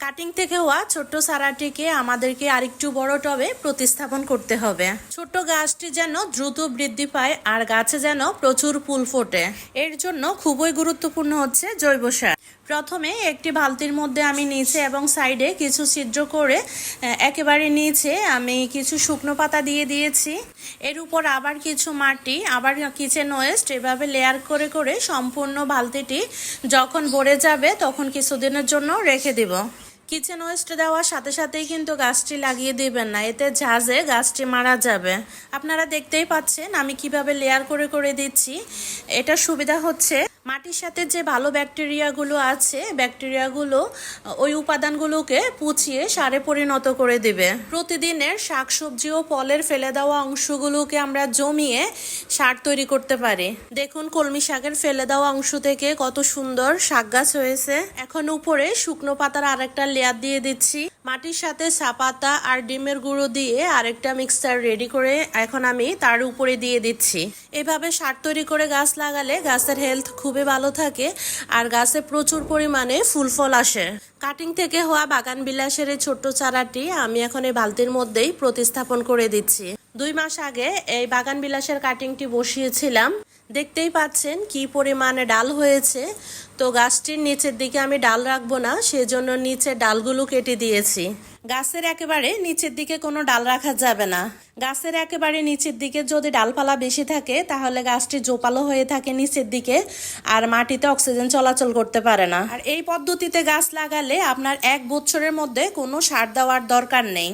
Cutting থেকে হওয়া ছোট্ট চারাটিকে আমাদেরকে আরেকটু বড় টবে প্রতিস্থাপন করতে হবে। ছোট্ট গাছটি যেন দ্রুত বৃদ্ধি পায় আর গাছে যেন প্রচুর ফুল ফোটে, এর জন্য খুবই গুরুত্বপূর্ণ হচ্ছে জৈব সার। প্রথমে একটি বালতির মধ্যে আমি নিচে এবং সাইডে কিছু ছিদ্র করে একেবারে নিচে আমি কিছু শুকনো পাতা দিয়ে দিয়েছি। এর উপর আবার কিছু মাটি, আবার কিচেন ওয়েস্ট, এভাবে লেয়ার করে করে সম্পূর্ণ বালতিটি যখন ভরে যাবে তখন কিছুদিনের জন্য রেখে দিব। কিচেন ওয়েস্ট দেওয়ার সাথে সাথেই কিন্তু গাছটি লাগিয়ে দিবেন না, এতে ঝাঁজে গাছটি মারা যাবে। আপনারা দেখতেই পাচ্ছেন আমি কিভাবে লেয়ার করে করে দিচ্ছি। এটা সুবিধা হচ্ছে মাটির সাথে যে ভালো ব্যাকটেরিয়াগুলো আছে, ব্যাকটেরিয়াগুলো ওই উপাদানগুলোকে পুঁছিয়ে সারে পরিণত করে দিবে। প্রতিদিনের শাকসবজি ও ফলের ফেলে দেওয়া অংশগুলোকে আমরা জমিয়ে সার তৈরি করতে পারি। দেখুন কলমি শাকের ফেলে দেওয়া অংশ থেকে কত সুন্দর শাক গাছ হয়েছে। এখন উপরে শুকনো পাতার আরেকটা লেয়ার দিয়ে দিচ্ছি। মাটির সাথে চা পাতা আর ডিমের গুঁড়ো দিয়ে আরেকটা মিক্সচার রেডি করে এখন আমি তার উপরে দিয়ে দিচ্ছি। এভাবে সার তৈরি করে গাছ লাগালে গাছের হেলথ খুবই ভালো থাকে আর গাছে প্রচুর পরিমাণে ফুল ফল আসে। কাটিং থেকে হওয়া বাগান বিলাসের এই ছোট্ট চারাটি আমি এখন এই বালতির মধ্যেই প্রতিস্থাপন করে দিচ্ছি। 2 মাস আগে এই বাগান বিলাসের কাটিংটি বসিয়েছিলাম। দেখতেই পাচ্ছেন কি পরিমাণে ডাল হয়েছে। তো গাছটির নিচের দিকে আমি ডাল রাখবো না, সেজন্য নিচের ডালগুলো কেটে দিয়েছি। গাছের একেবারে নিচের দিকে কোনো ডাল রাখা যাবে না। গাছের একেবারে নিচের দিকে যদি ডালপালা বেশি থাকে তাহলে গাছটি জোপালো হয়ে থাকে নিচের দিকে আর মাটিতে অক্সিজেন চলাচল করতে পারে না। আর এই পদ্ধতিতে গাছ লাগালে আপনার 1 বছরের মধ্যে কোনো সার দেওয়ার দরকার নেই।